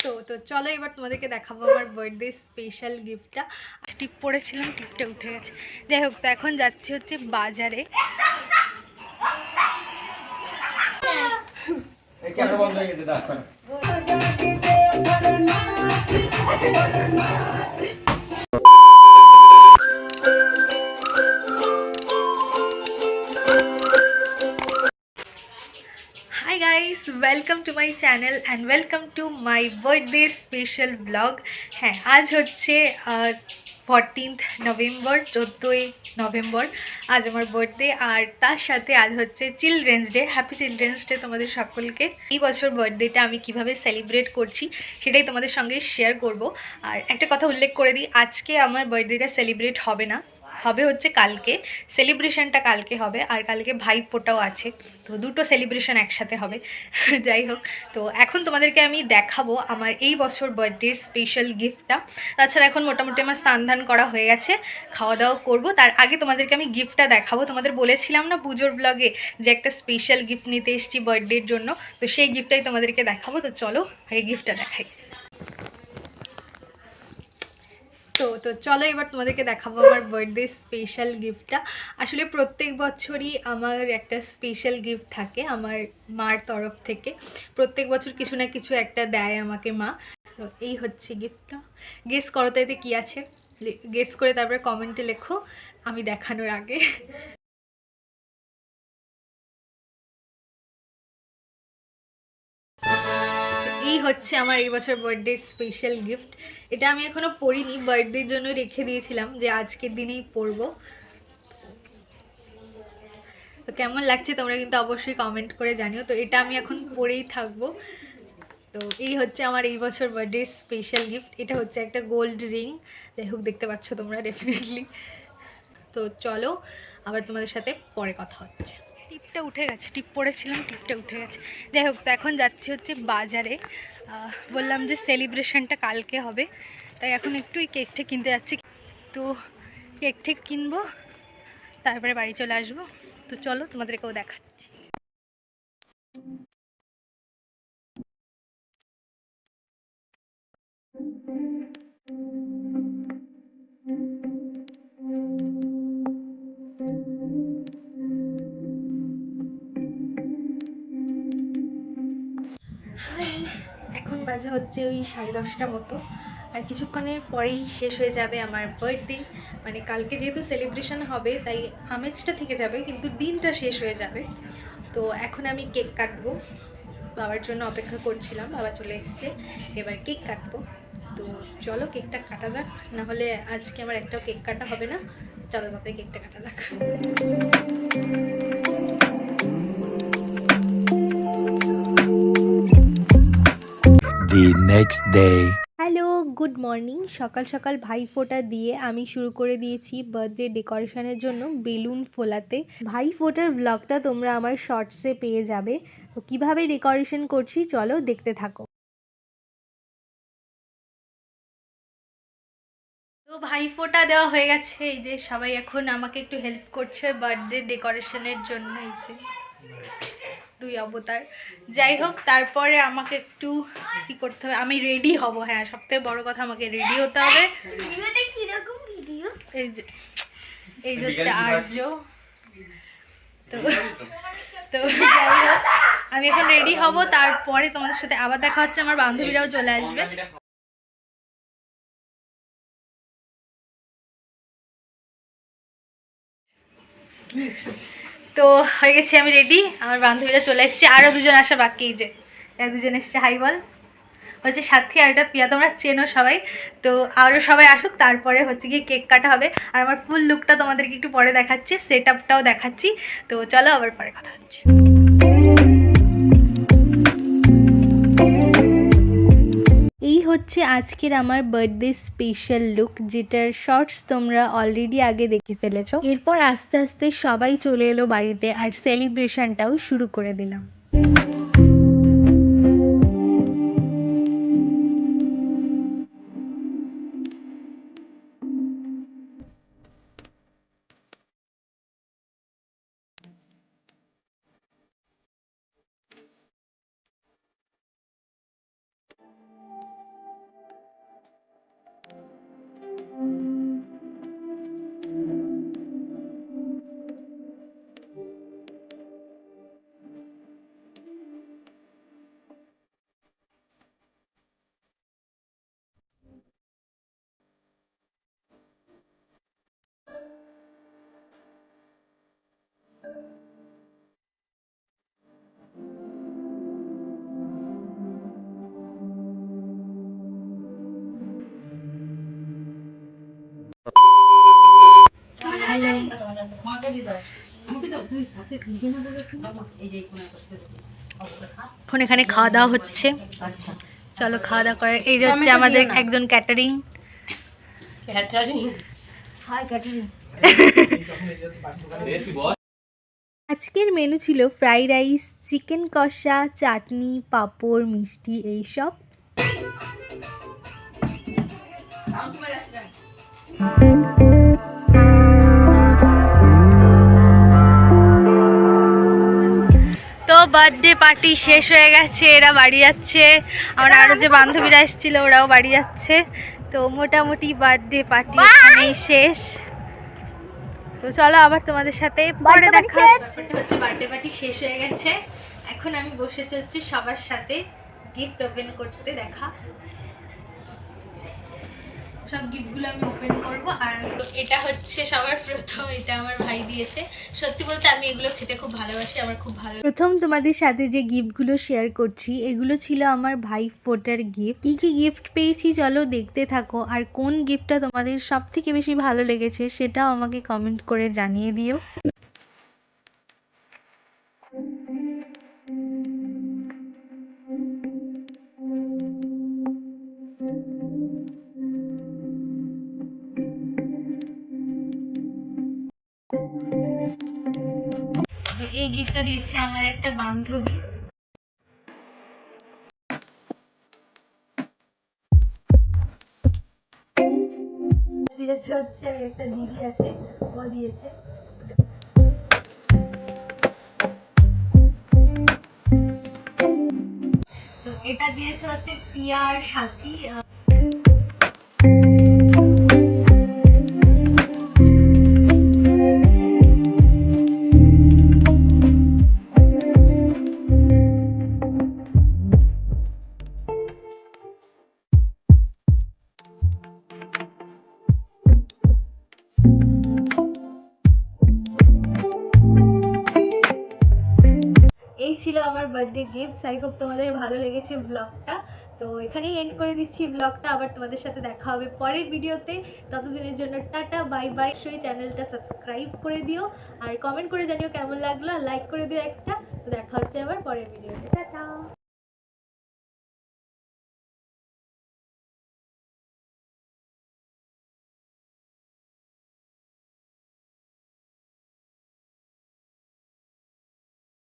তো চলো এবার তোমাদেরকে দেখাবো আমার বার্থডে স্পেশাল গিফটটা। টিপ পরেছিলাম, টিপটা উঠে গেছে। যাই হোক, তো এখন যাচ্ছি হচ্ছে বাজারে। Hi guys, welcome to my channel and welcome to my birthday special vlog. হ্যাঁ, আজ হচ্ছে 14th নভেম্বর, 14ই নভেম্বর আজ আমার বার্থডে। আর তার সাথে আজ হচ্ছে children's day. Happy children's day তোমাদের সকলকে। এই বছর বার্থডেটা আমি কিভাবে সেলিব্রেট করছি সেটাই তোমাদের সঙ্গে শেয়ার করব। আর একটা কথা উল্লেখ করে দিই, আজকে আমার বার্থডেটা সেলিব্রেট হবে না, হবে হচ্ছে কালকে। সেলিব্রেশনটা কালকে হবে, আর কালকে ভাইফোঁটাও আছে, তো দুটো সেলিব্রেশন একসাথে হবে। যাই হোক, তো এখন তোমাদেরকে আমি দেখাবো আমার এই বছর বার্থডে স্পেশাল গিফটটা। তাছাড়া এখন মোটামুটি আমার স্নান ধান করা হয়ে গেছে, খাওয়া দাওয়া করবো। তার আগে তোমাদেরকে আমি গিফটটা দেখাবো। তোমাদের বলেছিলাম না পুজোর ব্লগে যে একটা স্পেশাল গিফট নিতে এসেছি বার্থডের জন্য, তো সেই গিফটটাই তোমাদেরকে দেখাবো। তো চলো আগে গিফটটা দেখাই। তো চলো এবার তোমাদেরকে দেখাবো আমার বার্থডে স্পেশাল গিফটটা। আসলে প্রত্যেক বছরই আমার একটা স্পেশাল গিফট থাকে আমার মার তরফ থেকে। প্রত্যেক বছর কিছু না কিছু একটা দেয় আমাকে মা। তো এই হচ্ছে গিফটটা। গেস করো তো এতে কী আছে, গেস করে তারপরে কমেন্টে লেখো আমি দেখানোর আগে। এই হচ্ছে আমার এই বছর বার্থডে স্পেশাল গিফট। এটা আমি এখনো পরিনি, বার্থডের জন্য রেখে দিয়েছিলাম যে আজকের দিনেই পরবো। তো কেমন লাগছে তোমরা কিন্তু অবশ্যই কমেন্ট করে জানিও। তো এটা আমি এখন পরেই থাকবো। তো এই হচ্ছে আমার এই বছর বার্থডে স্পেশাল গিফট। এটা হচ্ছে একটা গোল্ড রিং। যাই হোক, দেখতে পাচ্ছ তোমরা ডেফিনেটলি। তো চলো আবার তোমাদের সাথে পরে কথা হচ্ছে। টিপটা উঠে গেছে, টিপ পরেছিলাম, টিপটা উঠে গেছে। যাই হোক, তো এখন যাচ্ছি হচ্ছে বাজারে। বললাম যে সেলিব্রেশনটা কালকে হবে, তাই এখন একটু এই কেকটা কিনতে যাচ্ছি। তো কেক ঠেক কিনবো, তারপরে বাড়ি চলে আসবো। তো চলো তোমাদেরকেও দেখাচ্ছি। এখন বাজে হচ্ছে ওই 10:30 মতো। আর কিছুক্ষণের পরেই শেষ হয়ে যাবে আমার বার্থডে। মানে কালকে যেহেতু সেলিব্রেশন হবে তাই আমেজটা থেকে যাবে, কিন্তু দিনটা শেষ হয়ে যাবে। তো এখন আমি কেক কাটবো, বাবার জন্য অপেক্ষা করছিলাম, বাবা চলে এসছে, এবার কেক কাটবো। তো চলো কেকটা কাটা যাক, নাহলে আজকে আমার একটাও কেক কাটা হবে না। চলো তাদের কেকটা কাটা যাক। The next day. Hello, good morning. সকাল সকাল ভাইফোঁটা দিয়ে আমি শুরু করে দিয়েছি বার্থডে ডেকোরেশনের জন্য বেলুন ফোলাতে। ভাইফোঁটার ব্লগটা তোমরা আমার শর্টসে পেয়ে যাবে। তো কীভাবে ডেকোরেশন করছি চলো দেখতে থাকো। তো ভাইফোঁটা দেওয়া হয়ে গেছে, এই যে সবাই এখন আমাকে একটু হেল্প করছে বার্থডে ডেকোরেশনের জন্য। এই যে দুই অবতার। যাই হোক, তারপরে আমাকে একটু কি করতে হবে, আমি রেডি হব। হ্যাঁ, সবথেকে বড় কথা আমাকে রেডি হতে হবে। এই যে এই যে হচ্ছে আর্য। তো তো যাই হোক, আমি এখন রেডি হব, তারপরে তোমাদের সাথে আবার দেখা হচ্ছে। আমার বান্ধবীরাও চলে আসবে। তো হয়ে গেছি আমি রেডি, আমার বান্ধবীরা চলে এসছে, আরও দুজন আসা বাকি। যে দুজন এসছে, হাই বল। হচ্ছে সাথী আর এটা পিয়া, তোমরা চেনো সবাই। তো আরও সবাই আসুক, তারপরে হচ্ছে গিয়ে কেক কাটা হবে। আর আমার ফুল লুকটা তোমাদেরকে একটু পরে দেখাচ্ছি, সেট আপটাও দেখাচ্ছি। তো চলো আবার পরে কথা হচ্ছে। এই হচ্ছে আজকের আমার বার্থডে স্পেশাল লুক, যেটার শর্টস তোমরা অলরেডি আগে দেখে ফেলেছো। এরপর আস্তে আস্তে সবাই চলে এলো বাড়িতে, আর সেলিব্রেশনটাও শুরু করে দিলাম। এখন এখানে খাওয়া দাওয়া হচ্ছে। আচ্ছা চলো খাওয়া দাওয়া করে। এই যে হচ্ছে আমাদের একজন ক্যাটারিং। Hi catering. আজকের মেনু ছিল ফ্রাইড রাইস, চিকেন কষা, চাটনি, পাঁপড়, মিষ্টি এইসব। তো বার্থডে পার্টি শেষ হয়ে গেছে, এরা বাড়ি যাচ্ছে। আমার আরও যে বান্ধবীরা এসেছিল ওরাও বাড়ি যাচ্ছে। তো মোটামুটি বার্থডে পার্টি এখানেই শেষ। তো চলো আবার তোমাদের সাথে পরে দেখা হচ্ছে। বার্থডে পার্টি শেষ হয়ে গেছে, এখন আমি বসে চলছি সবার সাথে গিফট ওপেন করতে। দেখা সব গিফটগুলো আমি ওপেন করব। আর এটা হচ্ছে সবার প্রথম, এটা আমার ভাই দিয়েছে। সত্যি বলতে আমি এগুলো খেতে খুব ভালোবাসি, আমার খুব ভালো। প্রথম তোমাদের সাথে যে গিফটগুলো শেয়ার করছি এগুলো ছিল আমার ভাই ফোটার গিফট। কি কি গিফট পেয়েছি চলো দেখতে থাকো। আর কোন গিফটটা তোমাদের সব থেকে বেশি ভালো লেগেছে সেটাও আমাকে কমেন্ট করে জানিয়ে দিও। এই গিফটটা দিয়েছে আমার একটা বান্ধবী। হচ্ছে একটা দিদি আছে, ও দিয়েছে। তো এটা দিয়েছে হচ্ছে পিয়ার সাথী। এই ছিল আমার বার্থডে গিফট। আই হোপ তোমাদের ভালো লেগেছে ব্লগটা। তো এখানেই এন্ড করে দিচ্ছি ব্লগটা। আবার তোমাদের সাথে দেখা হবে পরের ভিডিওতে। ততদিনের জন্য টাটা বাই বাই। সেই চ্যানেলটা সাবস্ক্রাইব করে দিও আর কমেন্ট করে জানিও কেমন লাগলো, আর লাইক করে দিও একটা। তো দেখা হচ্ছে আবার পরের ভিডিওতে। টাটা।